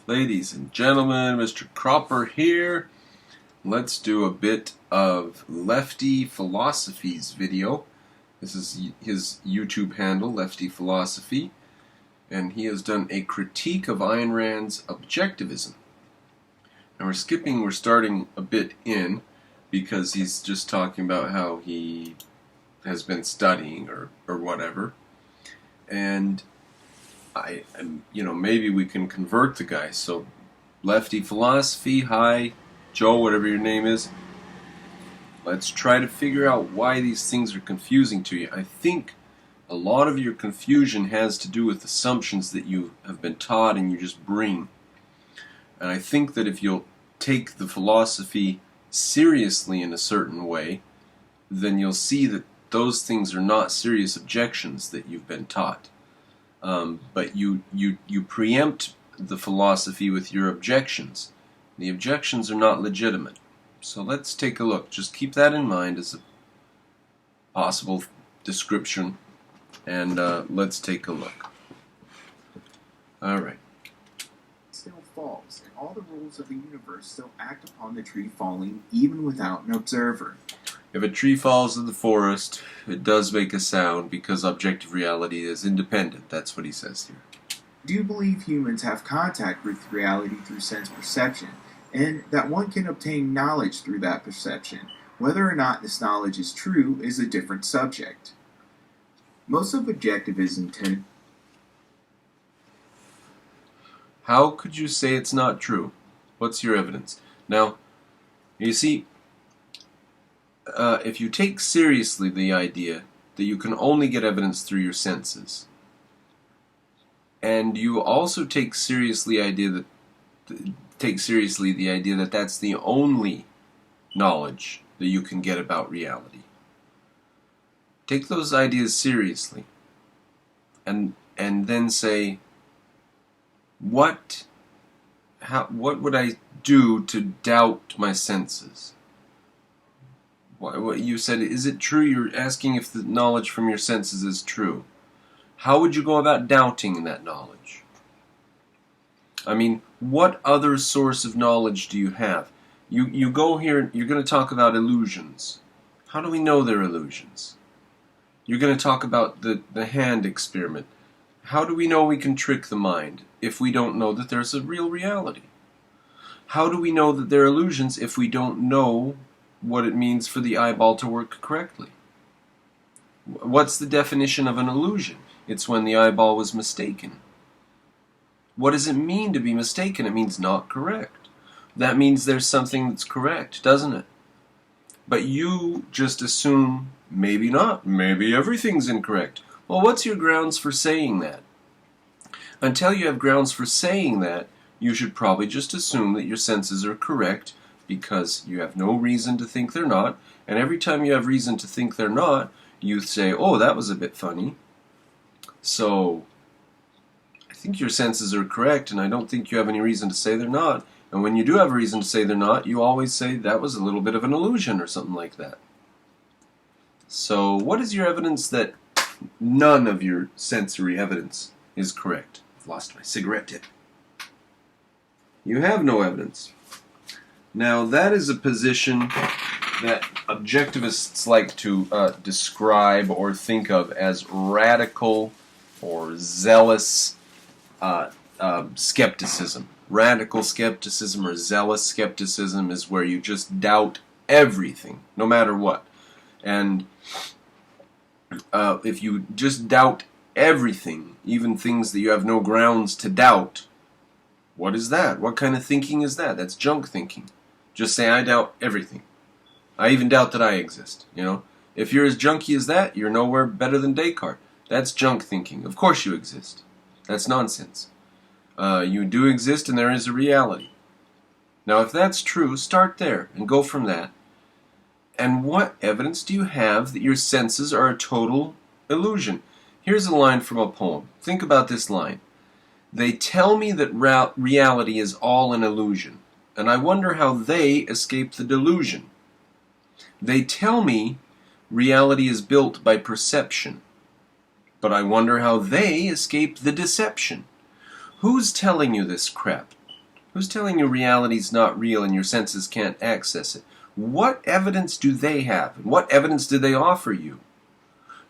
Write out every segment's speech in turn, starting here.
Ladies and gentlemen, Mr. Cropper here. Let's do a bit of Lefty Philosophy's video. This is his YouTube handle, Lefty Philosophy, and he has done a critique of Ayn Rand's Objectivism. Now we're starting a bit in, because he's just talking about how he has been studying or whatever, and maybe we can convert the guy. So, Lefty Philosophy, hi, Joe, whatever your name is. Let's try to figure out why these things are confusing to you. I think a lot of your confusion has to do with assumptions that you have been taught and you just bring. And I think that if you'll take the philosophy seriously in a certain way, then you'll see that those things are not serious objections that you've been taught. But you preempt the philosophy with your objections. The objections are not legitimate. So let's take a look. Just keep that in mind as a possible description, and let's take a look. Alright. Still falls, and all the rules of the universe still act upon the tree falling even without an observer. If a tree falls in the forest, it does make a sound because objective reality is independent. That's what he says here. Do you believe humans have contact with reality through sense perception, and that one can obtain knowledge through that perception? Whether or not this knowledge is true is a different subject. Most of objectivism tend... How could you say it's not true? What's your evidence? Now, you see, if you take seriously the idea that you can only get evidence through your senses, and you also take seriously the idea that that's the only knowledge that you can get about reality. Take those ideas seriously, and then say, what would I do to doubt my senses? What you said, is it true? You're asking if the knowledge from your senses is true. How would you go about doubting that knowledge? I mean, what other source of knowledge do you have? You go here, you're going to talk about illusions. How do we know they're illusions? You're going to talk about the hand experiment. How do we know we can trick the mind if we don't know that there's a real reality? How do we know that they're illusions if we don't know what it means for the eyeball to work correctly? What's the definition of an illusion? It's when the eyeball was mistaken. What does it mean to be mistaken? It means not correct. That means there's something that's correct, doesn't it? But you just assume, maybe not, maybe everything's incorrect. Well, what's your grounds for saying that? Until you have grounds for saying that, you should probably just assume that your senses are correct, because you have no reason to think they're not, and every time you have reason to think they're not, you say, oh, that was a bit funny. So, I think your senses are correct, and I don't think you have any reason to say they're not. And when you do have a reason to say they're not, you always say that was a little bit of an illusion or something like that. So, what is your evidence that none of your sensory evidence is correct? I've lost my cigarette tip. You have no evidence. Now, that is a position that objectivists like to describe or think of as radical or zealous skepticism. Radical skepticism or zealous skepticism is where you just doubt everything, no matter what. And if you just doubt everything, even things that you have no grounds to doubt, what is that? What kind of thinking is that? That's junk thinking. Just say, I doubt everything. I even doubt that I exist. If you're as junky as that, you're nowhere better than Descartes. That's junk thinking. Of course you exist. That's nonsense. You do exist and there is a reality. Now, if that's true, start there and go from that. And what evidence do you have that your senses are a total illusion? Here's a line from a poem. Think about this line. They tell me that reality is all an illusion, and I wonder how they escape the delusion. They tell me reality is built by perception, but I wonder how they escape the deception. Who's telling you this crap? Who's telling you reality's not real and your senses can't access it? What evidence do they have? And what evidence do they offer you?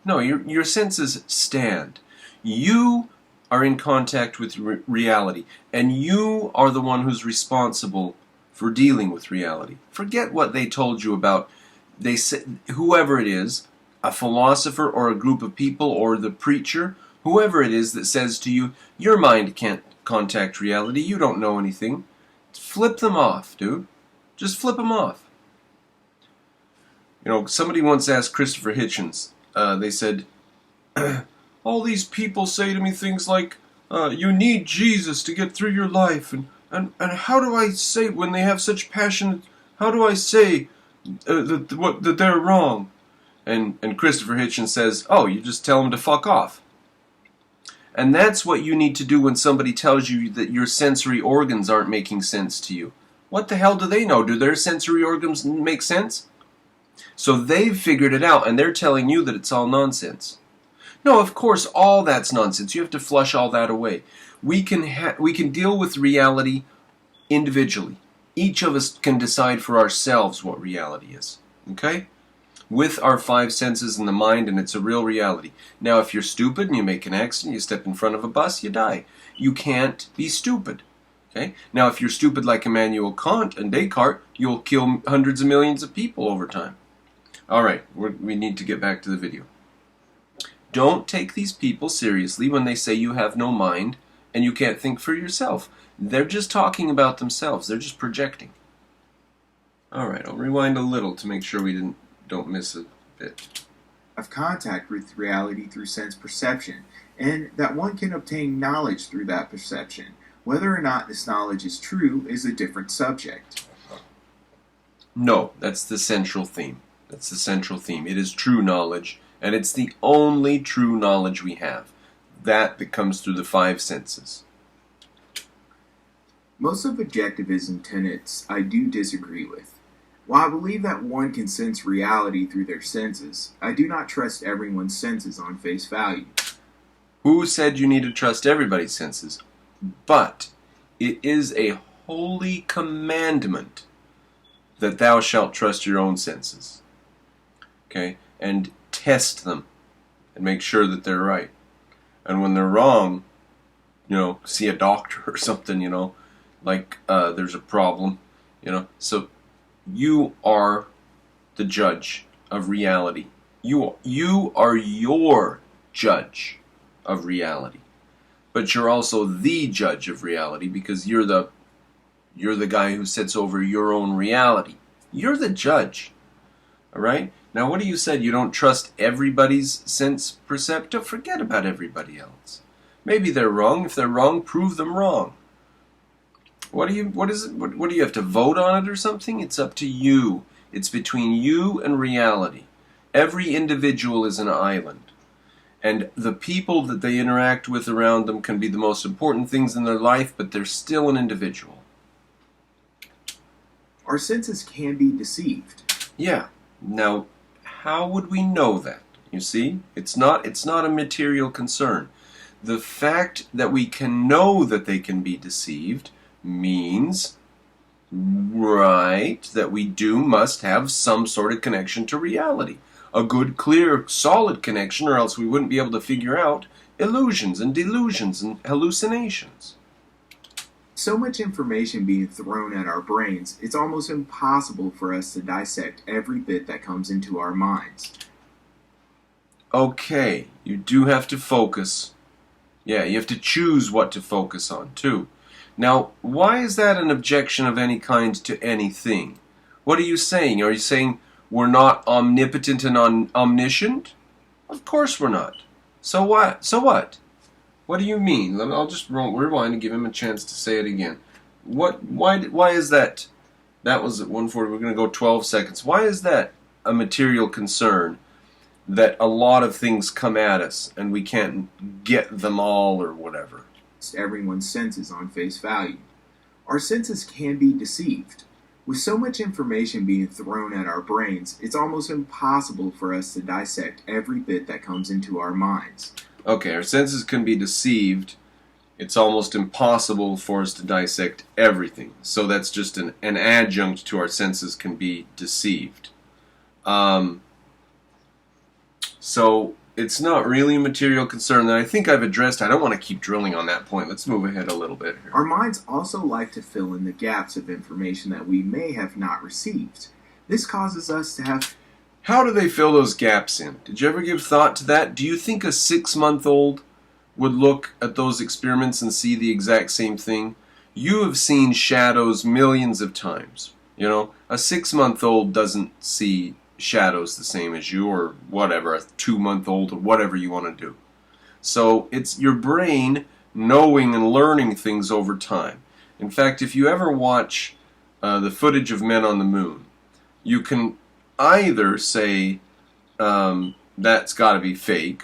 No, your senses stand. You are in contact with reality, and you are the one who's responsible for dealing with reality. Forget what they told you about, they say, whoever it is, a philosopher or a group of people or the preacher, whoever it is that says to you, your mind can't contact reality, you don't know anything. Flip them off, dude. Just flip them off. You know, somebody once asked Christopher Hitchens, they said, all these people say to me things like, you need Jesus to get through your life, and how do I say, when they have such passion, how do I say that they're wrong? And Christopher Hitchens says, oh, you just tell them to fuck off. And that's what you need to do when somebody tells you that your sensory organs aren't making sense to you. What the hell do they know? Do their sensory organs make sense? So they've figured it out, and they're telling you that it's all nonsense. No, of course, all that's nonsense. You have to flush all that away. We can deal with reality individually. Each of us can decide for ourselves what reality is. Okay? With our five senses in the mind, and it's a real reality. Now, if you're stupid and you make an accident, you step in front of a bus, you die. You can't be stupid. Okay? Now, if you're stupid like Immanuel Kant and Descartes, you'll kill hundreds of millions of people over time. All right, we need to get back to the video. Don't take these people seriously when they say you have no mind and you can't think for yourself. They're just talking about themselves. They're just projecting. All right, I'll rewind a little to make sure we don't miss a bit. Of contact with reality through sense perception, and that one can obtain knowledge through that perception. Whether or not this knowledge is true is a different subject. No, that's the central theme. That's the central theme. It is true knowledge, and it's the only true knowledge we have. That comes through the five senses. Most of objectivism tenets I do disagree with. While I believe that one can sense reality through their senses, I do not trust everyone's senses on face value. Who said you need to trust everybody's senses? But it is a holy commandment that thou shalt trust your own senses. Okay? And test them and make sure that they're right. And when they're wrong, see a doctor or something, like there's a problem, So you are the judge of reality. You are your judge of reality. But you're also the judge of reality because you're the guy who sits over your own reality. You're the judge. All right? Now, what you said? You don't trust everybody's sense perceptive? Forget about everybody else. Maybe they're wrong. If they're wrong, prove them wrong. What do you have to vote on it or something? It's up to you. It's between you and reality. Every individual is an island. And the people that they interact with around them can be the most important things in their life, but they're still an individual. Our senses can be deceived. Yeah. Now, how would we know that? You see? It's not a material concern. The fact that we can know that they can be deceived means, right, that we must have some sort of connection to reality. A good, clear, solid connection, or else we wouldn't be able to figure out illusions and delusions and hallucinations. So much information being thrown at our brains, it's almost impossible for us to dissect every bit that comes into our minds. Okay, you do have to focus. Yeah, you have to choose what to focus on, too. Now, why is that an objection of any kind to anything? What are you saying? Are you saying we're not omnipotent and omniscient? Of course we're not. So what? So what? What do you mean? I'll just rewind and give him a chance to say it again. Why is that? That was at 1:40. We're going to go 12 seconds. Why is that a material concern that a lot of things come at us and we can't get them all or whatever? Everyone's senses on face value. Our senses can be deceived. With so much information being thrown at our brains, it's almost impossible for us to dissect every bit that comes into our minds. Okay, our senses can be deceived It's almost impossible for us to dissect everything. So that's just an adjunct to our senses can be deceived. So it's not really a material concern that I think I've addressed. I don't want to keep drilling on that point. Let's move ahead a little bit here. Our minds also like to fill in the gaps of information that we may have not received. This causes us to have... How do they fill those gaps in? Did you ever give thought to that? Do you think a 6-month-old would look at those experiments and see the exact same thing? You have seen shadows millions of times. You know, a 6-month-old doesn't see shadows the same as you, or whatever, a 2-month-old, or whatever you want to do. So it's your brain knowing and learning things over time. In fact, if you ever watch the footage of men on the moon, you can either say that's got to be fake,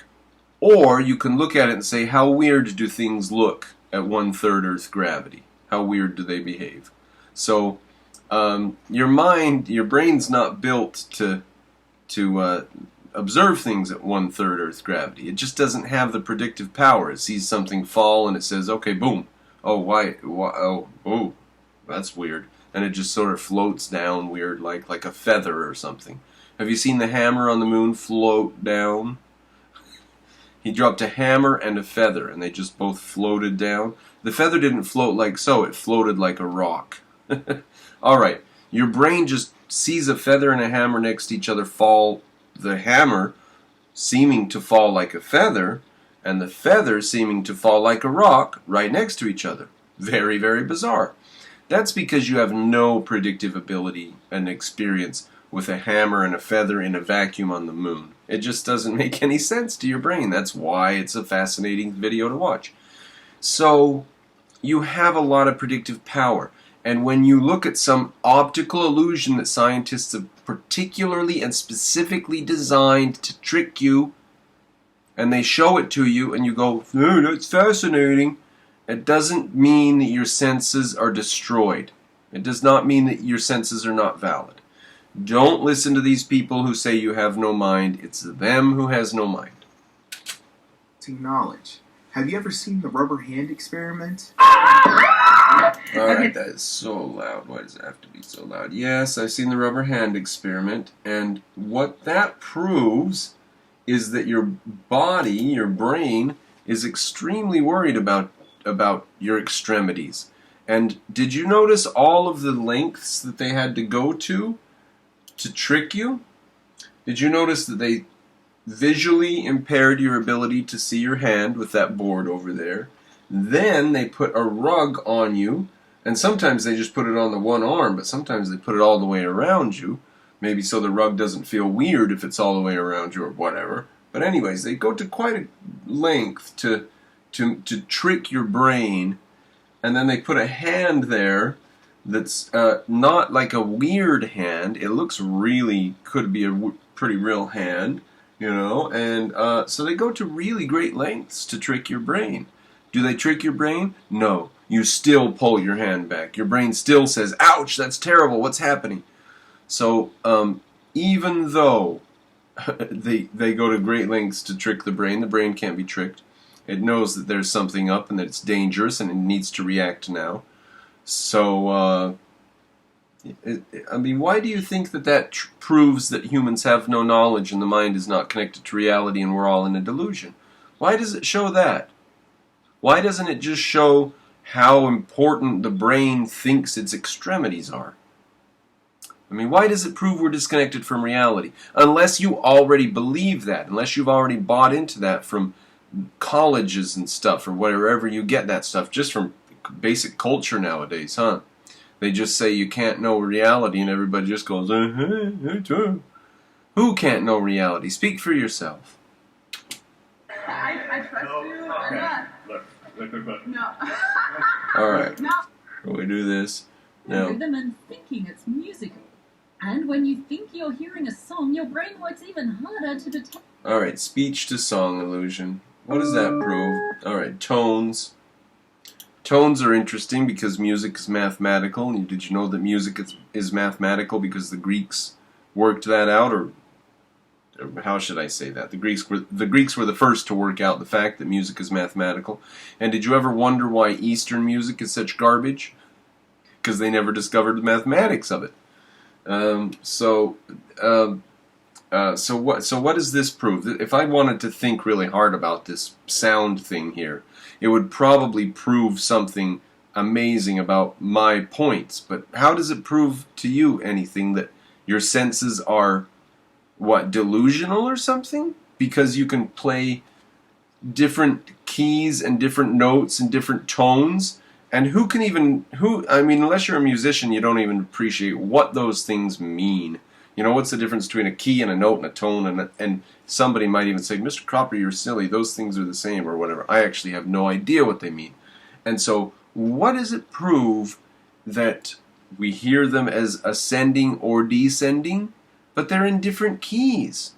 or you can look at it and say, how weird do things look at 1/3 Earth gravity? How weird do they behave? So your brain's not built to observe things at 1/3 Earth gravity. It just doesn't have the predictive power. It sees something fall and it says, okay, boom. Oh, why oh, that's weird. And it just sort of floats down weird, like a feather or something. Have you seen the hammer on the moon float down? He dropped a hammer and a feather, and they just both floated down. The feather didn't float like so, it floated like a rock. Alright, your brain just sees a feather and a hammer next to each other fall, the hammer seeming to fall like a feather, and the feather seeming to fall like a rock right next to each other. Very, very bizarre. That's because you have no predictive ability and experience with a hammer and a feather in a vacuum on the moon. It just doesn't make any sense to your brain. That's why it's a fascinating video to watch. So you have a lot of predictive power. And when you look at some optical illusion that scientists have particularly and specifically designed to trick you, and they show it to you, and you go, oh, that's fascinating, it doesn't mean that your senses are destroyed. It does not mean that your senses are not valid. Don't listen to these people who say you have no mind. It's them who has no mind. Knowledge. Have you ever seen the rubber hand experiment? Alright, that is so loud. Why does it have to be so loud? Yes, I've seen the rubber hand experiment, and what that proves is that your body, your brain, is extremely worried about your extremities. And did you notice all of the lengths that they had to go to trick you? Did you notice that they visually impaired your ability to see your hand with that board over there? Then they put a rug on you, and sometimes they just put it on the one arm, but sometimes they put it all the way around you, maybe so the rug doesn't feel weird if it's all the way around you or whatever. But anyways, they go to quite a length to trick your brain, and then they put a hand there that's not like a weird hand. It looks really, could be a pretty real hand, you know, and so they go to really great lengths to trick your brain. Do they trick your brain? No. You still pull your hand back. Your brain still says, ouch, that's terrible, what's happening? So even though they go to great lengths to trick the brain can't be tricked. It knows that there's something up and that it's dangerous and it needs to react now. So, I mean, why do you think that proves that humans have no knowledge and the mind is not connected to reality and we're all in a delusion? Why does it show that? Why doesn't it just show how important the brain thinks its extremities are? I mean, why does it prove we're disconnected from reality? Unless you already believe that, unless you've already bought into that from colleges and stuff, or wherever you get that stuff, just from basic culture nowadays, huh? They just say you can't know reality and everybody just goes, Who can't know reality? Speak for yourself. I trust you. Okay. Look. No. Alright. No. Shall we do this? No. Rhythm and thinking it's musical. And when you think you're hearing a song, your brain works even harder to detect. Alright, speech to song illusion. What does that prove? Alright, tones. Tones are interesting because music is mathematical. And did you know that music is mathematical because the Greeks worked that out? Or how should I say that? The Greeks were the first to work out the fact that music is mathematical. And did you ever wonder why Eastern music is such garbage? Because they never discovered the mathematics of it. So what does this prove? If I wanted to think really hard about this sound thing here, it would probably prove something amazing about my points. But how does it prove to you anything that your senses are, what, delusional or something? Because you can play different keys and different notes and different tones. And I mean, unless you're a musician, you don't even appreciate what those things mean. You know, what's the difference between a key and a note and a tone? And somebody might even say, Mr. Cropper, you're silly. Those things are the same or whatever. I actually have no idea what they mean. And so what does it prove that we hear them as ascending or descending? But they're in different keys.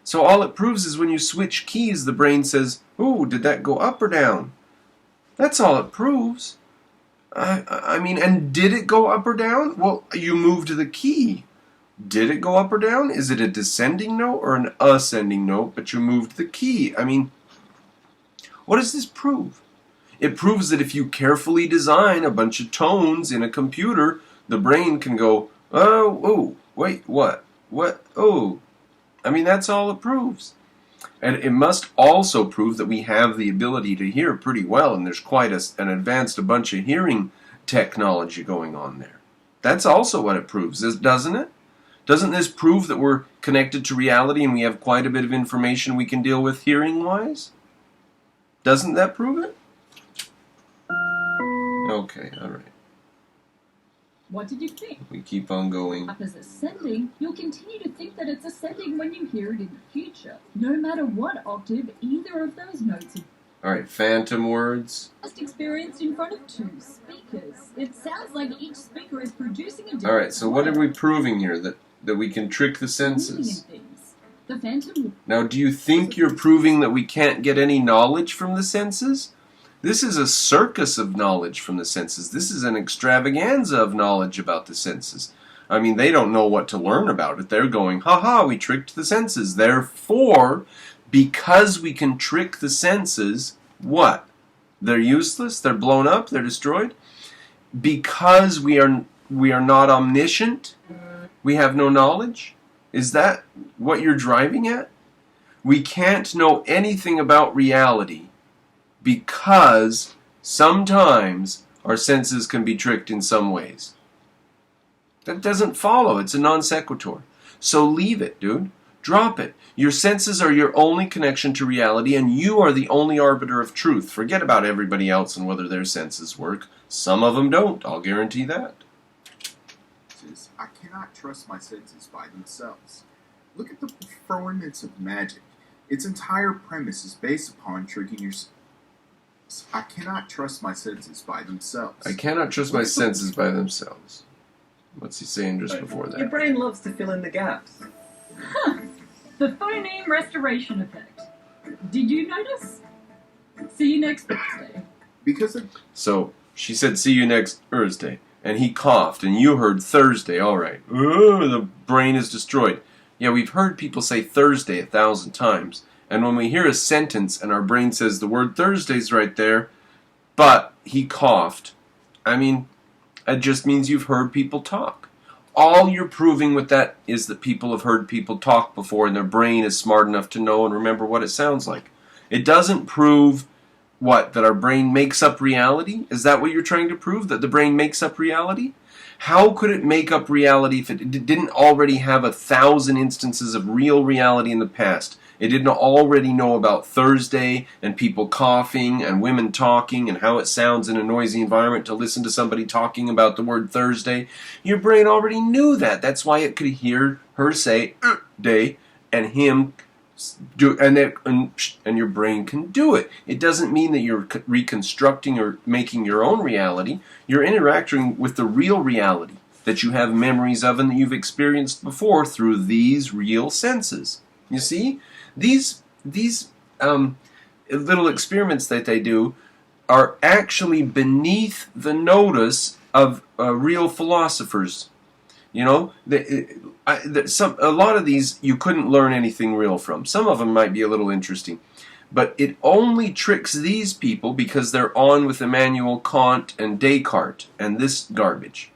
So all it proves is when you switch keys, the brain says, "Ooh, did that go up or down?" That's all it proves. I mean, and did it go up or down? Well, you moved the key. Did it go up or down? Is it a descending note or an ascending note, but you moved the key? I mean, what does this prove? It proves that if you carefully design a bunch of tones in a computer, the brain can go, oh, wait, what? What? Oh. I mean, that's all it proves. And it must also prove that we have the ability to hear pretty well, and there's quite an advanced bunch of hearing technology going on there. That's also what it proves, doesn't it? Doesn't this prove that we're connected to reality and we have quite a bit of information we can deal with hearing-wise? Doesn't that prove it? Okay, all right. What did you think? We keep on going. Up as ascending, you'll continue to think that it's ascending when you hear it in the future, no matter what octave either of those notes are. All right, phantom words. Just experienced in front of two speakers. It sounds like each speaker is producing a different. All right, so what are we proving here? That we can trick the senses? The phantom. Now, do you think you're proving that we can't get any knowledge from the senses? This is a circus of knowledge from the senses. This is an extravaganza of knowledge about the senses. I mean, they don't know what to learn about it. They're going, ha, we tricked the senses. Therefore, because we can trick the senses, what? They're useless? They're blown up? They're destroyed? Because we are not omniscient? We have no knowledge? Is that what you're driving at? We can't know anything about reality because sometimes our senses can be tricked in some ways. That doesn't follow. It's a non sequitur. So leave it, dude. Drop it. Your senses are your only connection to reality, and you are the only arbiter of truth. Forget about everybody else and whether their senses work. Some of them don't. I'll guarantee that. I cannot trust my senses by themselves. Look at the performance of magic. Its entire premise is based upon tricking your. I cannot trust my senses by themselves. I cannot trust my senses by themselves. What's he saying just before that? Your brain loves to fill in the gaps. Huh. The phoneme restoration effect. Did you notice? See you next Thursday. So, she said, see you next Thursday. And he coughed, and you heard Thursday. All right. The brain is destroyed. Yeah, we've heard people say Thursday 1,000 times. And when we hear a sentence and our brain says the word Thursday's right there, but he coughed, I mean, it just means you've heard people talk. All you're proving with that is that people have heard people talk before and their brain is smart enough to know and remember what it sounds like. It doesn't prove, what, that our brain makes up reality? Is that what you're trying to prove, that the brain makes up reality? How could it make up reality if it didn't already have 1,000 instances of real reality in the past? It didn't already know about Thursday and people coughing and women talking and how it sounds in a noisy environment to listen to somebody talking about the word Thursday. Your brain already knew that. That's why it could hear her say day and him do, and your brain can do it. It doesn't mean that you're reconstructing or making your own reality. You're interacting with the real reality that you have memories of and that you've experienced before through these real senses. You see? These little experiments that they do are actually beneath the notice of real philosophers. You know, a lot of these you couldn't learn anything real from. Some of them might be a little interesting. But it only tricks these people because they're on with Immanuel Kant and Descartes and this garbage.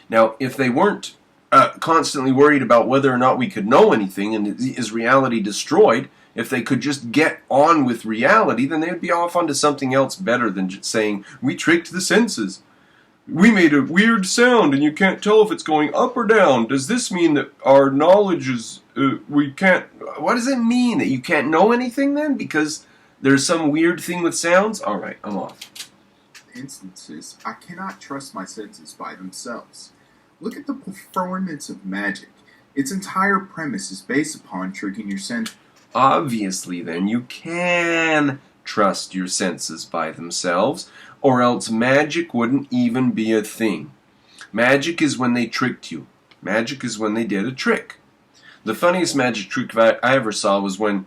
Now, if they weren't constantly worried about whether or not we could know anything and is reality destroyed, if they could just get on with reality, then they would be off onto something else better than just saying, we tricked the senses. We made a weird sound and you can't tell if it's going up or down. Does this mean that our knowledge is, we can't, what does it mean? That you can't know anything then? Because there's some weird thing with sounds? Alright, I'm off. Instances, I cannot trust my senses by themselves. Look at the performance of magic. Its entire premise is based upon tricking your senses. Obviously then, you can trust your senses by themselves, or else magic wouldn't even be a thing. Magic is when they tricked you. Magic is when they did a trick. The funniest magic trick I ever saw was when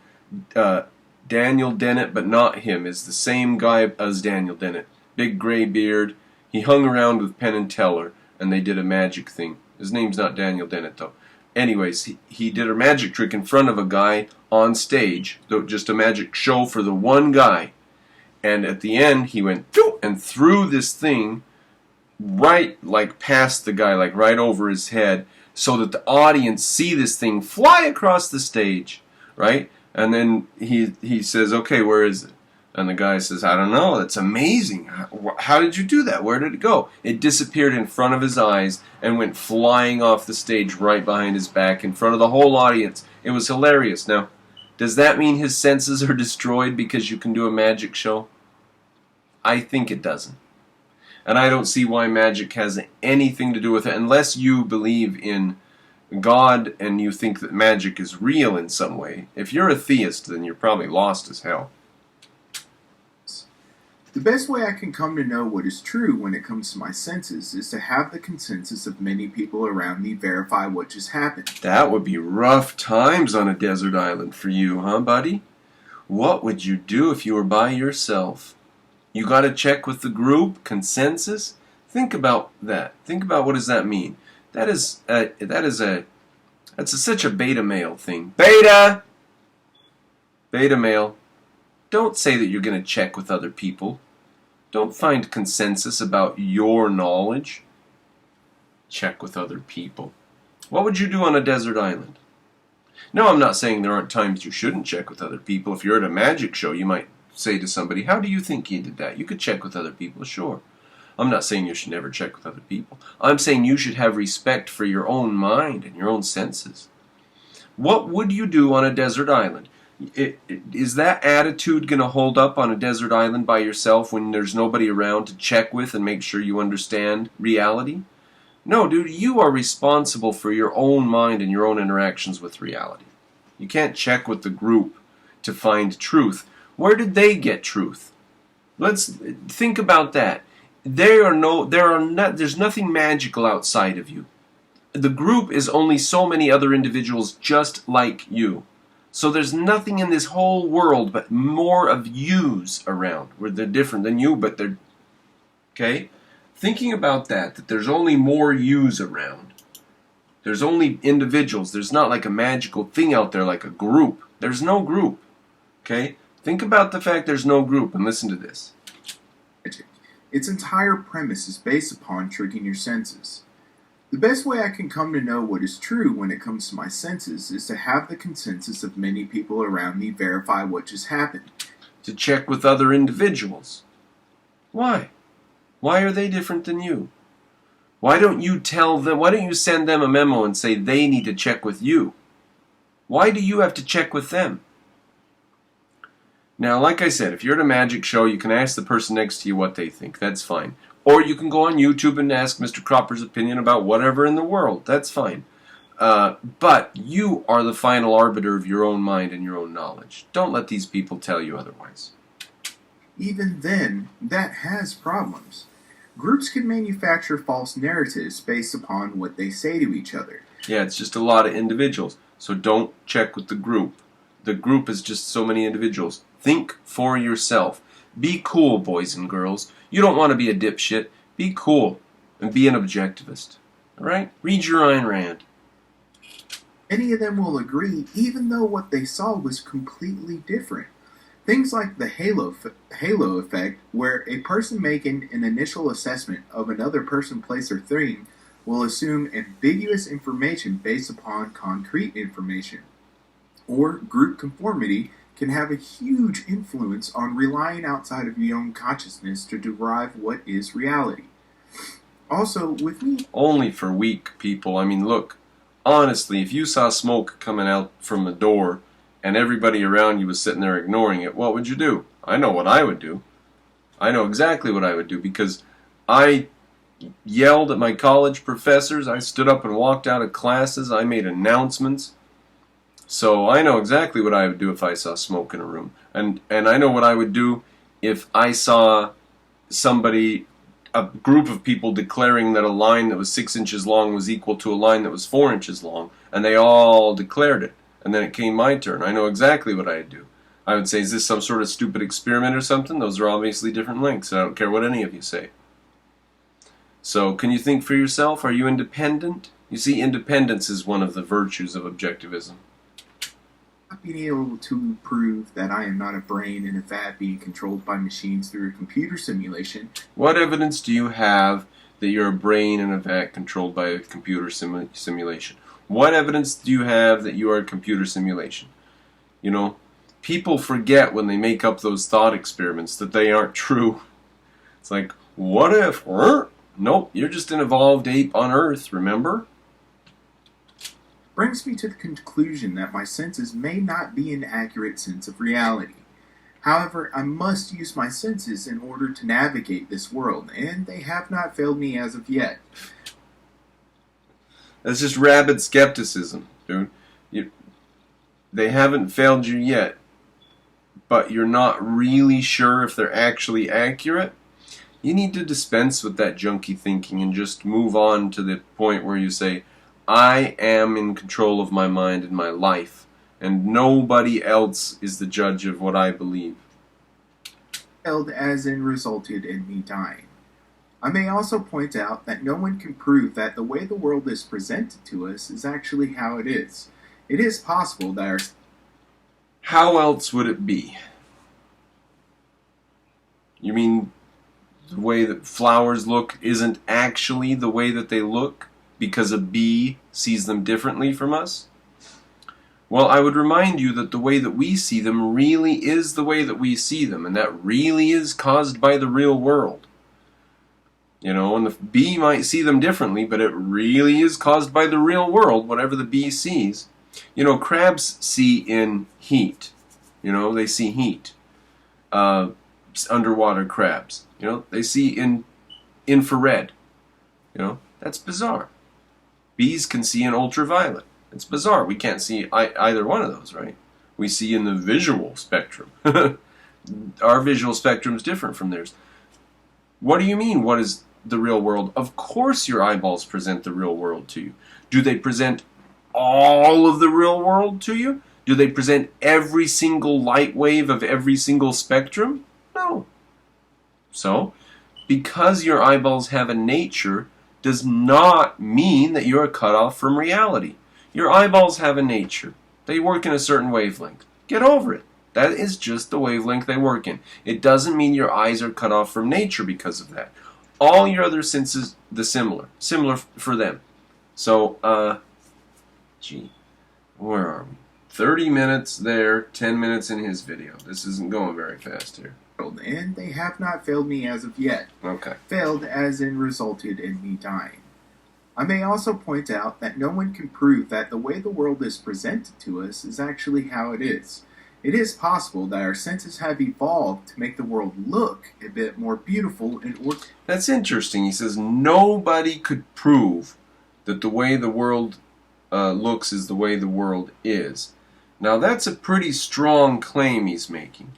Daniel Dennett, but not him, is the same guy as Daniel Dennett. Big gray beard. He hung around with Penn and Teller, and they did a magic thing. His name's not Daniel Dennett, though. Anyways, he did a magic trick in front of a guy on stage, just a magic show for the one guy. And at the end, he went and threw this thing right, like past the guy, like right over his head, so that the audience see this thing fly across the stage, right? And then he says, okay, where is it? And the guy says, I don't know, that's amazing. How did you do that? Where did it go? It disappeared in front of his eyes and went flying off the stage right behind his back in front of the whole audience. It was hilarious. Now, does that mean his senses are destroyed because you can do a magic show? I think it doesn't. And I don't see why magic has anything to do with it, unless you believe in God and you think that magic is real in some way. If you're a theist, then you're probably lost as hell. The best way I can come to know what is true when it comes to my senses is to have the consensus of many people around me verify what just happened. That would be rough times on a desert island for you, huh, buddy? What would you do if you were by yourself? You got to check with the group, consensus? Think about that. Think about what does that mean. That's such a beta male thing. Beta male. Don't say that you're going to check with other people. Don't find consensus about your knowledge. Check with other people. What would you do on a desert island? No, I'm not saying there aren't times you shouldn't check with other people. If you're at a magic show, you might say to somebody, how do you think he did that? You could check with other people, sure. I'm not saying you should never check with other people. I'm saying you should have respect for your own mind and your own senses. What would you do on a desert island? Is that attitude going to hold up on a desert island by yourself when there's nobody around to check with and make sure you understand reality? No, dude, you are responsible for your own mind and your own interactions with reality. You can't check with the group to find truth. Where did they get truth? Let's think about that. There's nothing magical outside of you. The group is only so many other individuals just like you. So there's nothing in this whole world but more of yous around, where they're different than you, but they're... Okay? Thinking about that there's only more yous around. There's only individuals. There's not like a magical thing out there like a group. There's no group. Okay? Think about the fact there's no group and listen to this. Its entire premise is based upon tricking your senses. The best way I can come to know what is true when it comes to my senses is to have the consensus of many people around me verify what just happened. To check with other individuals. Why? Why are they different than you? Why don't you tell them, why don't you send them a memo and say they need to check with you? Why do you have to check with them? Now, like I said, if you're at a magic show, you can ask the person next to you what they think. That's fine. Or you can go on YouTube and ask Mr. Cropper's opinion about whatever in the world. That's fine. But you are the final arbiter of your own mind and your own knowledge. Don't let these people tell you otherwise. Even then, that has problems. Groups can manufacture false narratives based upon what they say to each other. Yeah, it's just a lot of individuals. So don't check with the group. The group is just so many individuals. Think for yourself. Be cool, boys and girls. You don't want to be a dipshit. Be cool and be an objectivist. All right? Read your Ayn Rand. Many of them will agree, even though what they saw was completely different. Things like the halo effect, where a person making an initial assessment of another person, place, or thing will assume ambiguous information based upon concrete information. Or group conformity can have a huge influence on relying outside of your own consciousness to derive what is reality. Also, with me... Only for weak people. I mean, look, honestly, if you saw smoke coming out from the door and everybody around you was sitting there ignoring it, what would you do? I know what I would do. I know exactly what I would do, because I yelled at my college professors, I stood up and walked out of classes, I made announcements. So I know exactly what I would do if I saw smoke in a room. And I know what I would do if I saw somebody, a group of people declaring that a line that was 6 inches long was equal to a line that was 4 inches long, and they all declared it. And then it came my turn. I know exactly what I'd do. I would say, is this some sort of stupid experiment or something? Those are obviously different lengths. I don't care what any of you say. So, can you think for yourself? Are you independent? You see, independence is one of the virtues of objectivism. Not being able to prove that I am not a brain in a vat being controlled by machines through a computer simulation. What evidence do you have that you're a brain in a vat controlled by a computer simulation? What evidence do you have that you are a computer simulation? You know, people forget when they make up those thought experiments that they aren't true. It's like, what if... Nope, you're just an evolved ape on Earth, remember? Brings me to the conclusion that my senses may not be an accurate sense of reality. However, I must use my senses in order to navigate this world, and they have not failed me as of yet. That's just rabid skepticism, dude. They haven't failed you yet, but you're not really sure if they're actually accurate. You need to dispense with that junky thinking and just move on to the point where you say, I am in control of my mind and my life, and nobody else is the judge of what I believe. As in resulted in me dying. I may also point out that no one can prove that the way the world is presented to us is actually how it is. It is possible that our... How else would it be? You mean the way that flowers look isn't actually the way that they look because a bee sees them differently from us? Well, I would remind you that the way that we see them really is the way that we see them, and that really is caused by the real world. You know, and the bee might see them differently, but it really is caused by the real world, whatever the bee sees. You know, crabs see in heat. You know, they see heat. Underwater crabs. You know, they see in infrared. You know, that's bizarre. Bees can see in ultraviolet. It's bizarre. We can't see either one of those, right? We see in the visual spectrum. Our visual spectrum is different from theirs. What do you mean, what is the real world? Of course your eyeballs present the real world to you. Do they present all of the real world to you? Do they present every single light wave of every single spectrum? No. So, because your eyeballs have a nature does not mean that you're cut off from reality. Your eyeballs have a nature. They work in a certain wavelength. Get over it. That is just the wavelength they work in. It doesn't mean your eyes are cut off from nature because of that. All your other senses, similar for them. So, where are we? 30 minutes there, 10 minutes in his video. This isn't going very fast here. And they have not failed me as of yet. Okay. Failed as in resulted in me dying. I may also point out that no one can prove that the way the world is presented to us is actually how it is. It is possible that our senses have evolved to make the world look a bit more beautiful and That's interesting. He says nobody could prove that the way the world looks is the way the world is. Now that's a pretty strong claim he's making.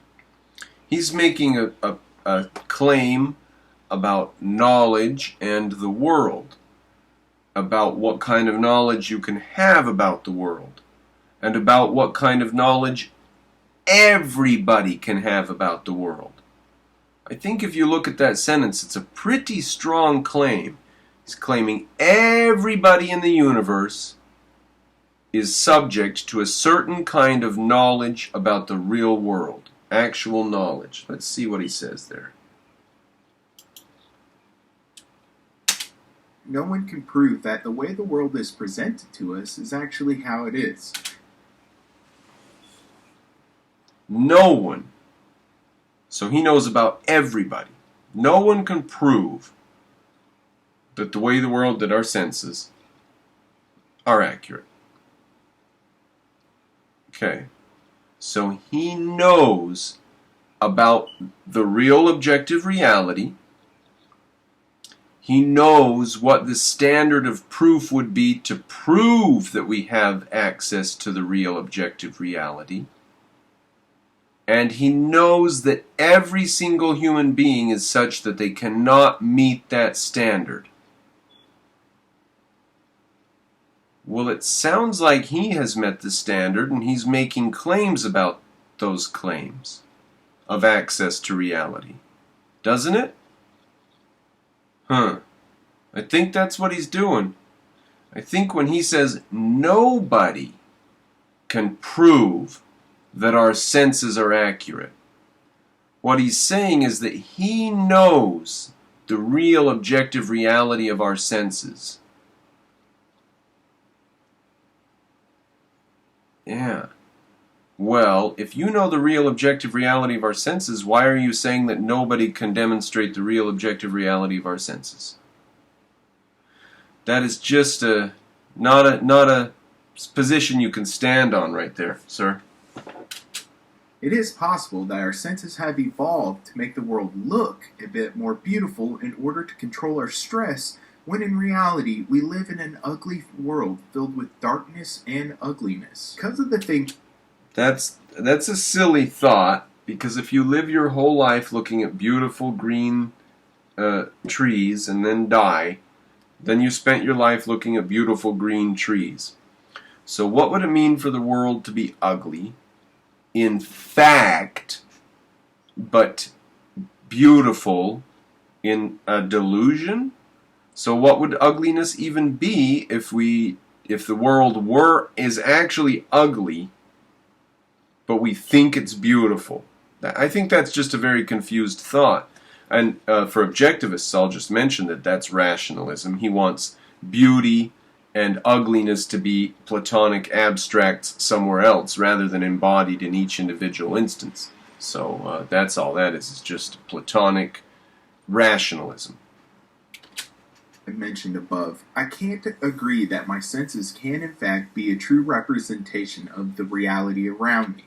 He's making a claim about knowledge and the world, about what kind of knowledge you can have about the world, and about what kind of knowledge everybody can have about the world. I think if you look at that sentence, it's a pretty strong claim. He's claiming everybody in the universe is subject to a certain kind of knowledge about the real world. Actual knowledge. Let's see what he says there. No one can prove that the way the world is presented to us is actually how it is. No one. So he knows about everybody. No one can prove that the way the world, that our senses are accurate. Okay. So he knows about the real objective reality. He knows what the standard of proof would be to prove that we have access to the real objective reality. And he knows that every single human being is such that they cannot meet that standard. Well, it sounds like he has met the standard, and he's making claims about those claims of access to reality. Doesn't it? I think that's what he's doing. I think when he says nobody can prove that our senses are accurate, what he's saying is that he knows the real objective reality of our senses. Yeah. Well, if you know the real objective reality of our senses, why are you saying that nobody can demonstrate the real objective reality of our senses? That is just not a position you can stand on right there, sir. It is possible that our senses have evolved to make the world look a bit more beautiful in order to control our stress, when in reality we live in an ugly world filled with darkness and ugliness. Because of the thing... That's a silly thought, because if you live your whole life looking at beautiful green trees and then die, then you spent your life looking at beautiful green trees. So what would it mean for the world to be ugly? In fact, but beautiful in a delusion? So what would ugliness even be if the world is actually ugly, but we think it's beautiful? I think that's just a very confused thought. And for objectivists, I'll just mention that that's rationalism. He wants beauty and ugliness to be platonic abstracts somewhere else rather than embodied in each individual instance. So that's all that is just platonic rationalism. I mentioned above, I can't agree that my senses can in fact be a true representation of the reality around me.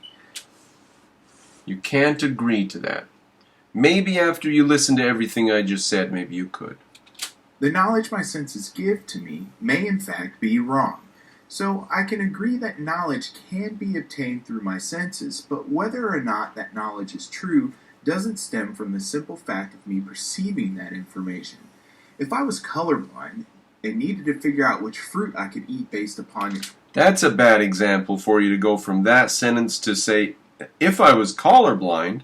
You can't agree to that. Maybe after you listen to everything I just said, maybe you could. The knowledge my senses give to me may in fact be wrong. So I can agree that knowledge can be obtained through my senses, but whether or not that knowledge is true doesn't stem from the simple fact of me perceiving that information. If I was colorblind and needed to figure out which fruit I could eat based upon it... That's a bad example for you to go from that sentence to say, if I was colorblind.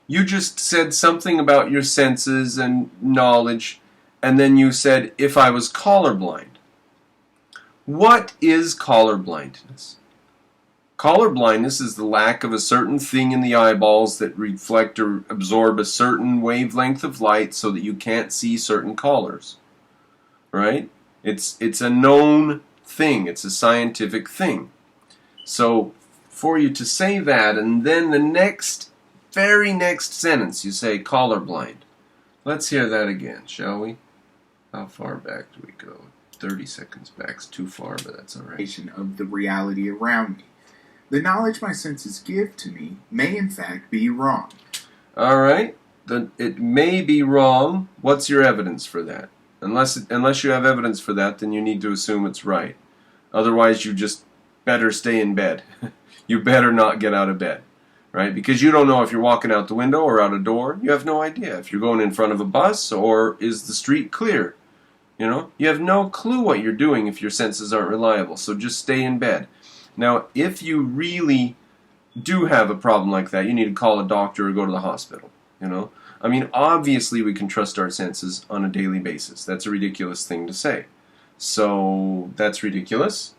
You just said something about your senses and knowledge, and then you said, if I was colorblind. What is colorblindness? Colorblindness is the lack of a certain thing in the eyeballs that reflect or absorb a certain wavelength of light so that you can't see certain colors. Right? It's a known thing. It's a scientific thing. So, for you to say that, and then the very next sentence, you say colorblind. Let's hear that again, shall we? How far back do we go? 30 seconds back's too far, but that's all right. ...of the reality around me. The knowledge my senses give to me may in fact be wrong. All right. It may be wrong. What's your evidence for that? Unless you have evidence for that, then you need to assume it's right. Otherwise, you just better stay in bed. You better not get out of bed. Right? Because you don't know if you're walking out the window or out a door. You have no idea. If you're going in front of a bus or is the street clear. You know? You have no clue what you're doing if your senses aren't reliable. So just stay in bed. Now, if you really do have a problem like that, you need to call a doctor or go to the hospital. You know? I mean, obviously we can trust our senses on a daily basis. That's a ridiculous thing to say. So that's ridiculous.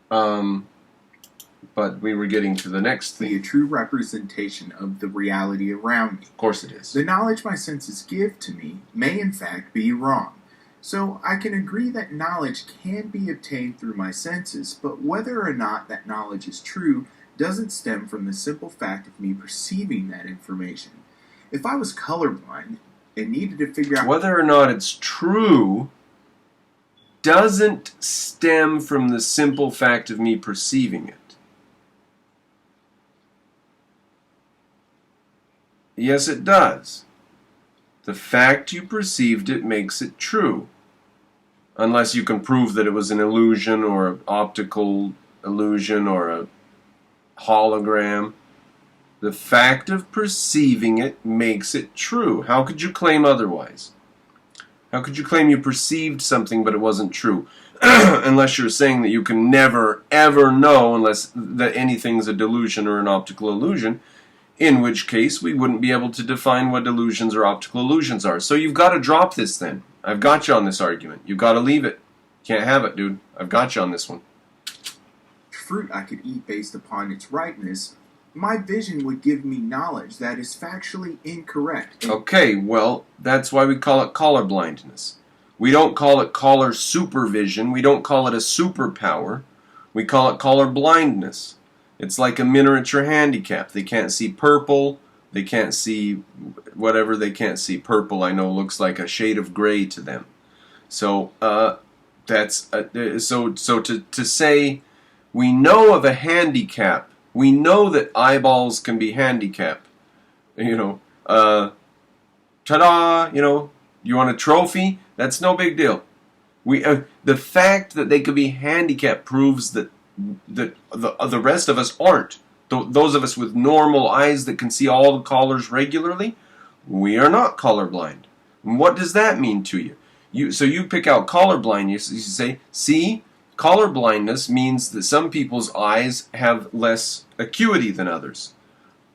But we were getting to the next Be thing. a true representation of the reality around me. Of course it is. The knowledge my senses give to me may in fact be wrong. So I can agree that knowledge can be obtained through my senses, but whether or not that knowledge is true doesn't stem from the simple fact of me perceiving that information. If I was colorblind and needed to figure out Whether or not it's true doesn't stem from the simple fact of me perceiving it. Yes, it does. The fact you perceived it makes it true. Unless you can prove that it was an illusion or an optical illusion or a hologram. The fact of perceiving it makes it true. How could you claim otherwise? How could you claim you perceived something but it wasn't true? Unless you're saying that you can never, ever know unless that anything's a delusion or an optical illusion, in which case we wouldn't be able to define what delusions or optical illusions are. So you've got to drop this then. I've got you on this argument. You've got to leave it. Can't have it, dude. I've got you on this one. fruit I could eat based upon its ripeness, my vision would give me knowledge that is factually incorrect. Okay, well, that's why we call it color blindness. We don't call it color supervision. We don't call it a superpower. We call it color blindness. It's like a miniature handicap. They can't see purple. They can't see whatever they can't see. Purple, I know, looks like a shade of gray to them. So to say we know of a handicap, we know that eyeballs can be handicapped. Ta-da! You want a trophy? That's no big deal. The fact that they could be handicapped proves that the rest of us aren't. Those of us with normal eyes that can see all the colors regularly, we are not colorblind. And what does that mean to you? So you pick out colorblind. You say, see, colorblindness means that some people's eyes have less acuity than others.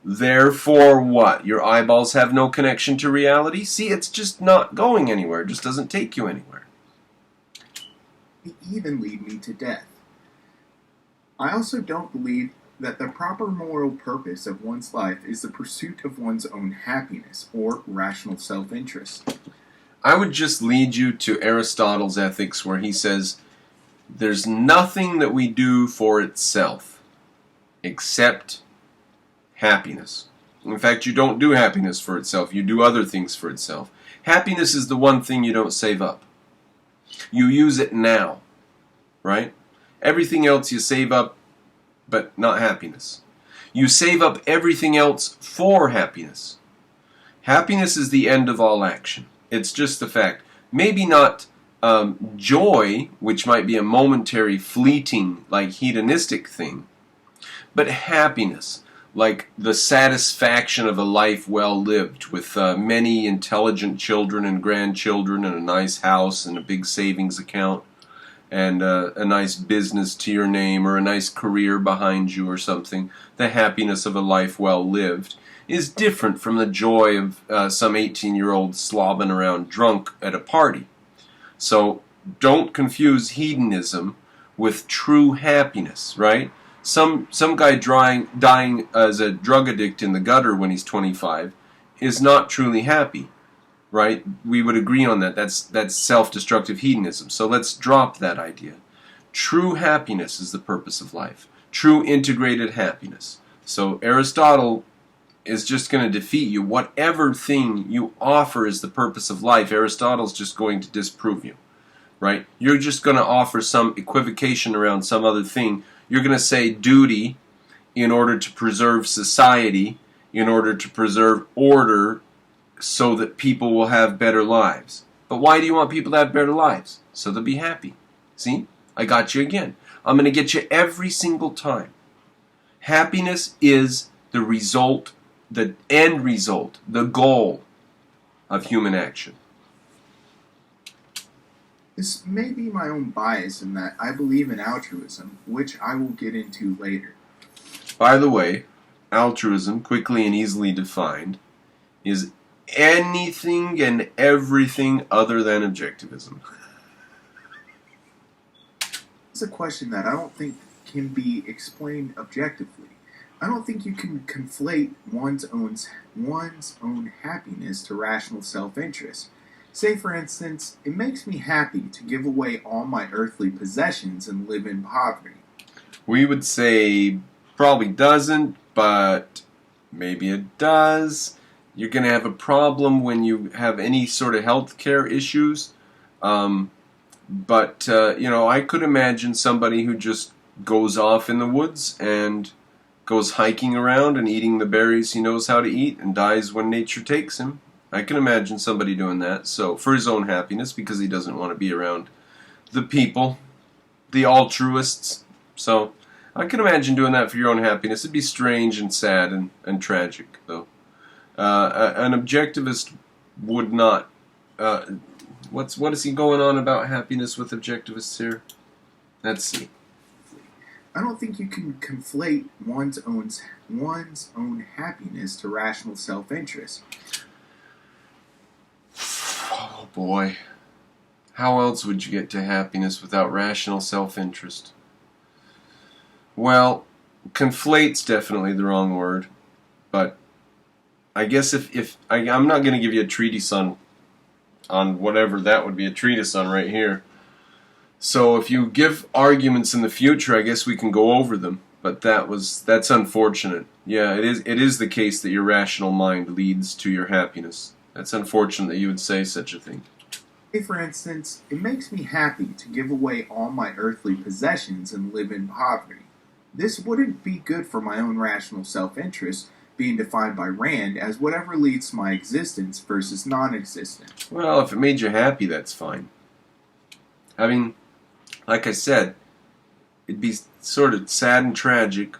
Therefore, what? Your eyeballs have no connection to reality? See, it's just not going anywhere. It just doesn't take you anywhere. Even lead me to death. I also don't believe that the proper moral purpose of one's life is the pursuit of one's own happiness or rational self-interest. I would just lead you to Aristotle's Ethics, where he says, there's nothing that we do for itself except happiness. In fact, you don't do happiness for itself. You do other things for itself. Happiness is the one thing you don't save up. You use it now, right? Everything else you save up, but not happiness. You save up everything else for happiness. Happiness is the end of all action. It's just the fact. Maybe not joy, which might be a momentary, fleeting, like hedonistic thing, but happiness, like the satisfaction of a life well lived, with many intelligent children and grandchildren and a nice house and a big savings account and a nice business to your name or a nice career behind you or something. The happiness of a life well lived is different from the joy of some 18-year-old slobbing around drunk at a party. So don't confuse hedonism with true happiness, right? Some guy dying as a drug addict in the gutter when he's 25 is not truly happy, right? We would agree on that. That's self-destructive hedonism. So let's drop that idea. True happiness is the purpose of life. True integrated happiness. So Aristotle is just going to defeat you. Whatever thing you offer is the purpose of life, Aristotle's just going to disprove you, right? You're just going to offer some equivocation around some other thing. You're going to say duty in order to preserve society, in order to preserve order so that people will have better lives. But why do you want people to have better lives? So they'll be happy. See? I got you again. I'm going to get you every single time. Happiness is the result, the end result, the goal of human action. This may be my own bias in that I believe in altruism, which I will get into later. By the way, altruism, quickly and easily defined, is anything and everything other than objectivism. It's a question that I don't think can be explained objectively. I don't think you can conflate one's own happiness to rational self-interest. Say, for instance, it makes me happy to give away all my earthly possessions and live in poverty. We would say probably doesn't, but maybe it does. You're going to have a problem when you have any sort of health care issues. But I could imagine somebody who just goes off in the woods and goes hiking around and eating the berries he knows how to eat and dies when nature takes him. I can imagine somebody doing that. So for his own happiness, because he doesn't want to be around the people, the altruists. So I can imagine doing that for your own happiness. It'd be strange and sad and tragic, though. An objectivist would not. What is he going on about happiness with objectivists here? Let's see. I don't think you can conflate one's own happiness to rational self-interest. Oh boy. How else would you get to happiness without rational self-interest? Well, conflate's definitely the wrong word, but I guess if I'm not going to give you a treatise on whatever that would be a treatise on right here. So if you give arguments in the future, I guess we can go over them. But that's unfortunate. Yeah, it is the case that your rational mind leads to your happiness. That's unfortunate that you would say such a thing. Say, for instance, it makes me happy to give away all my earthly possessions and live in poverty. This wouldn't be good for my own rational self-interest, being defined by Rand as whatever leads to my existence versus non-existence. Well, if it made you happy, that's fine. I mean, like I said, it'd be sort of sad and tragic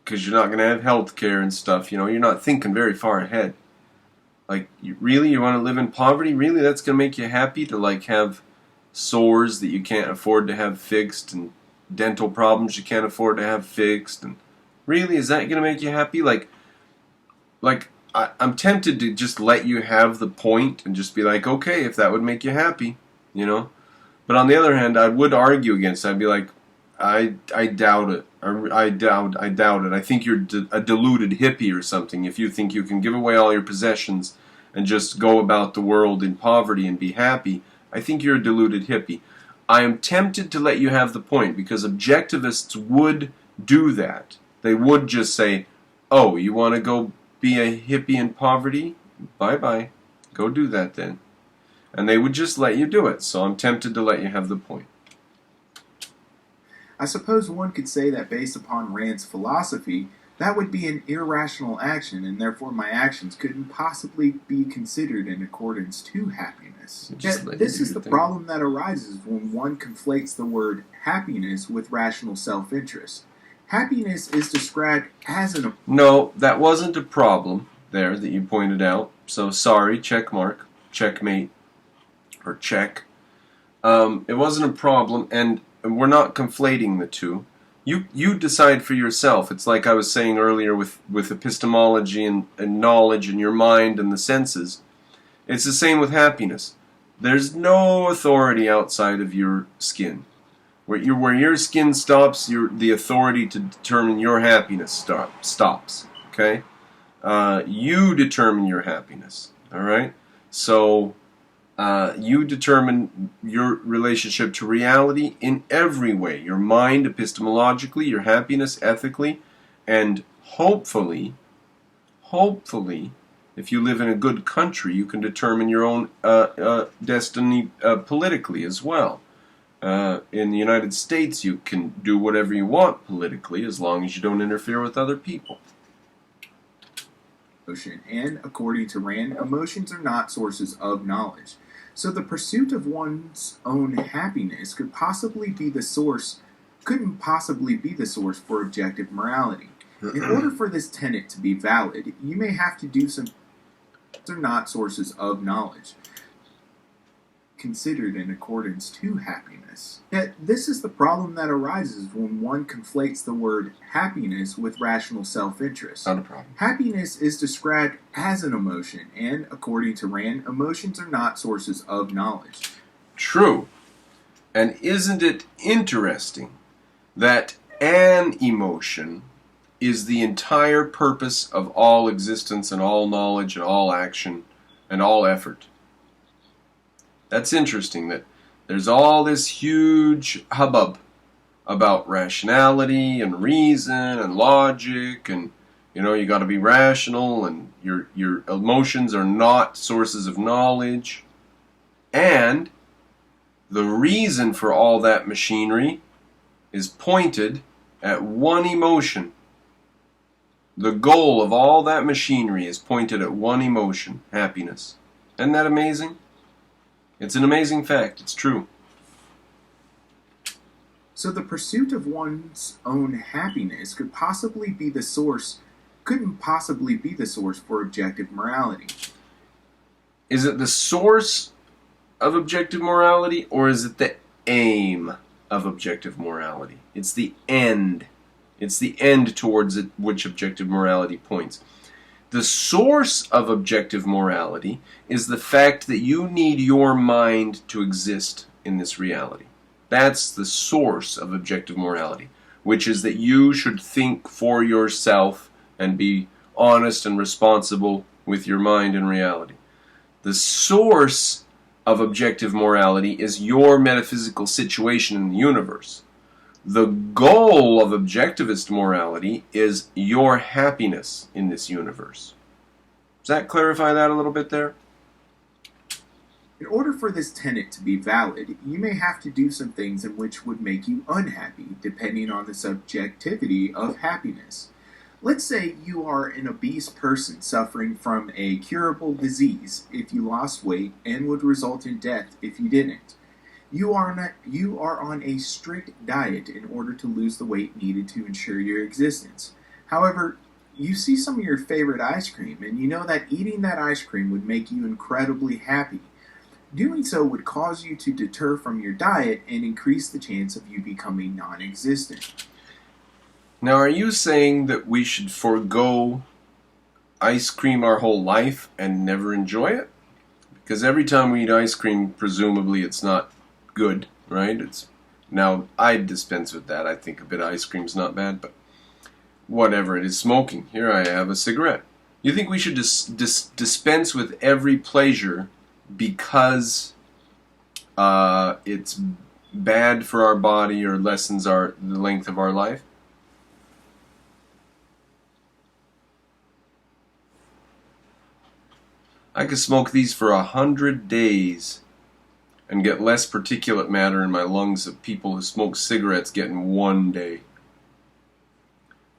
because you're not going to have health care and stuff. You're not thinking very far ahead. Like, you want to live in poverty? Really, that's going to make you happy to, have sores that you can't afford to have fixed and dental problems you can't afford to have fixed? And really, is that going to make you happy? I'm tempted to just let you have the point and just be like, okay, if that would make you happy, But on the other hand, I would argue against it. I'd be like, I doubt it. I doubt it. I think you're a deluded hippie or something if you think you can give away all your possessions and just go about the world in poverty and be happy. I think you're a deluded hippie. I am tempted to let you have the point because objectivists would do that. They would just say, oh, you want to go be a hippie in poverty? Bye-bye. Go do that then. And they would just let you do it. So I'm tempted to let you have the point. I suppose one could say that based upon Rand's philosophy, that would be an irrational action, and therefore my actions couldn't possibly be considered in accordance to happiness. Yet this is the problem that arises when one conflates the word happiness with rational self-interest. Happiness is described as an... No, that wasn't a problem there that you pointed out. So sorry, check mark, checkmate, or check. It wasn't a problem, and we're not conflating the two. You decide for yourself. It's like I was saying earlier with epistemology and knowledge and your mind and the senses. It's the same with happiness. There's no authority outside of your skin. Where your skin stops, the authority to determine your happiness stops. Okay? You determine your happiness. All right? So you determine your relationship to reality in every way. Your mind, epistemologically, your happiness, ethically, and hopefully, if you live in a good country, you can determine your own destiny politically as well. In the United States, you can do whatever you want politically as long as you don't interfere with other people. And according to Rand, emotions are not sources of knowledge. So the pursuit of one's own happiness couldn't possibly be the source for objective morality. In order for this tenet to be valid, you may have to do some are not sources of knowledge. considered in accordance to happiness. Yet, this is the problem that arises when one conflates the word happiness with rational self-interest. Not a problem. Happiness is described as an emotion, and according to Rand, emotions are not sources of knowledge. True. And isn't it interesting that an emotion is the entire purpose of all existence and all knowledge and all action and all effort? That's interesting that there's all this huge hubbub about rationality and reason and logic, and you got to be rational, and your emotions are not sources of knowledge. And the reason for all that machinery is pointed at one emotion. The goal of all that machinery is pointed at one emotion, happiness. Isn't that amazing? It's an amazing fact. It's true. So the pursuit of one's own happiness couldn't possibly be the source for objective morality. Is it the source of objective morality, or is it the aim of objective morality? It's the end. It's the end towards which objective morality points. The source of objective morality is the fact that you need your mind to exist in this reality. That's the source of objective morality, which is that you should think for yourself and be honest and responsible with your mind and reality. The source of objective morality is your metaphysical situation in the universe. The goal of objectivist morality is your happiness in this universe. Does that clarify that a little bit there? In order for this tenet to be valid, you may have to do some things in which would make you unhappy, depending on the subjectivity of happiness. Let's say you are an obese person suffering from a curable disease if you lost weight and would result in death if you didn't. You are on a strict diet in order to lose the weight needed to ensure your existence. However, you see some of your favorite ice cream, and you know that eating that ice cream would make you incredibly happy. Doing so would cause you to deter from your diet and increase the chance of you becoming non-existent. Now, are you saying that we should forego ice cream our whole life and never enjoy it? Because every time we eat ice cream, presumably it's not good, right? Now, I dispense with that. I think a bit of ice cream's not bad, but whatever, it is smoking. Here I have a cigarette. You think we should dispense with every pleasure because it's bad for our body or lessens the length of our life? I could smoke these for 100 days and get less particulate matter in my lungs of people who smoke cigarettes get in 1 day.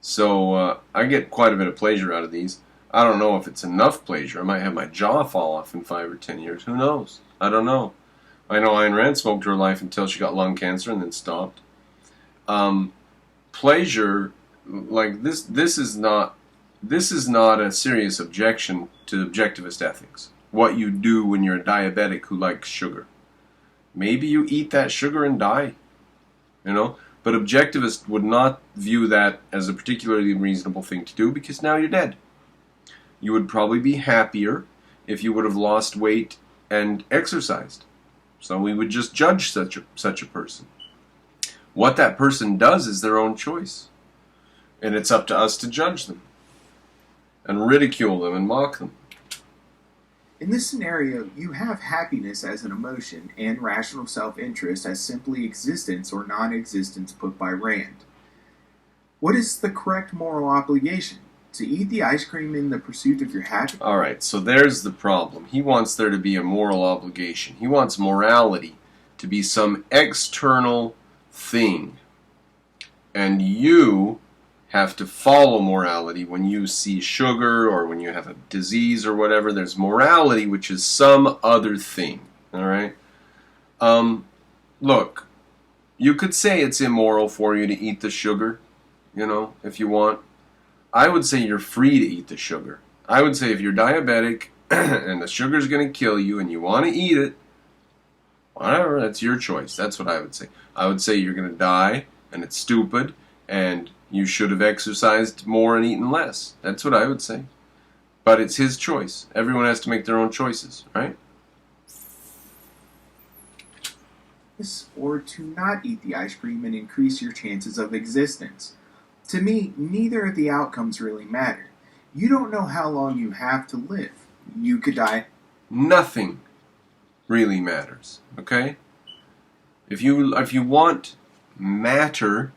So I get quite a bit of pleasure out of these. I don't know if it's enough pleasure. I might have my jaw fall off in 5 or 10 years. Who knows? I don't know. I know Ayn Rand smoked her life until she got lung cancer and then stopped. Pleasure, like this is not a serious objection to objectivist ethics. What you do when you're a diabetic who likes sugar. Maybe you eat that sugar and die, But objectivists would not view that as a particularly reasonable thing to do because now you're dead. You would probably be happier if you would have lost weight and exercised. So we would just judge such a person. What that person does is their own choice. And it's up to us to judge them and ridicule them and mock them. In this scenario, you have happiness as an emotion and rational self-interest as simply existence or non-existence put by Rand. What is the correct moral obligation? To eat the ice cream in the pursuit of your happiness? Alright, so there's the problem. He wants there to be a moral obligation. He wants morality to be some external thing. And you have to follow morality when you see sugar or when you have a disease or whatever. There's morality, which is some other thing. Alright? Look, you could say it's immoral for you to eat the sugar, if you want. I would say you're free to eat the sugar. I would say if you're diabetic and the sugar's going to kill you and you want to eat it, Whatever, that's your choice. That's what I would say. I would say you're going to die, and it's stupid, and you should have exercised more and eaten less. That's what I would say. But it's his choice. Everyone has to make their own choices, right? Or to not eat the ice cream and increase your chances of existence. To me, neither of the outcomes really matter. You don't know how long you have to live. You could die. Nothing really matters, okay? If you want matter,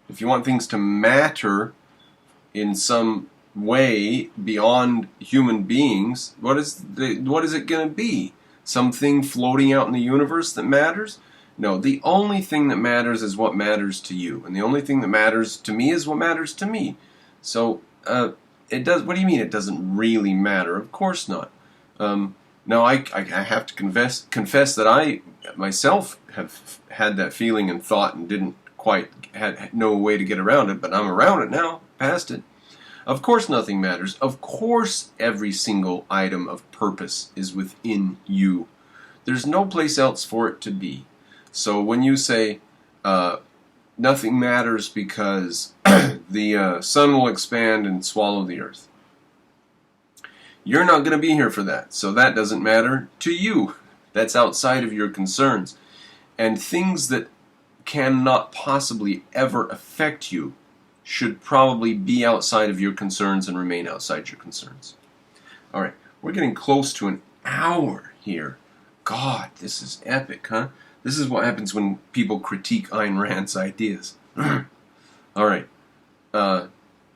if you want things to matter in some way beyond human beings, what is it going to be? Something floating out in the universe that matters? No, the only thing that matters is what matters to you, and the only thing that matters to me is what matters to me. So, it does. What do you mean it doesn't really matter? Of course not. Now I have to confess that I myself have had that feeling and thought and didn't quite had no way to get around it, but I'm around it now, past it. Of course nothing matters. Of course every single item of purpose is within you. There's no place else for it to be. So when you say nothing matters because the sun will expand and swallow the earth, you're not going to be here for that. So that doesn't matter to you. That's outside of your concerns. And things that cannot possibly ever affect you should probably be outside of your concerns and remain outside your concerns. All right, we're getting close to an hour here. God, this is epic, huh? This is what happens when people critique Ayn Rand's ideas. All right.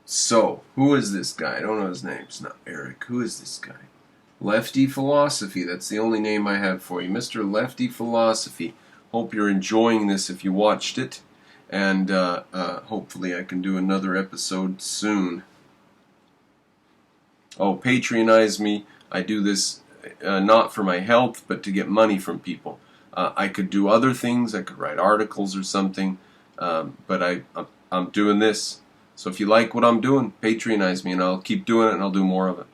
So, who is this guy? I don't know his name. It's not Eric. Who is this guy? Lefty Philosophy. That's the only name I have for you. Mr. Lefty Philosophy. Hope you're enjoying this if you watched it. And hopefully I can do another episode soon. Oh, patronize me. I do this not for my health, but to get money from people. I could do other things. I could write articles or something. But I'm doing this. So if you like what I'm doing, patronize me and I'll keep doing it and I'll do more of it.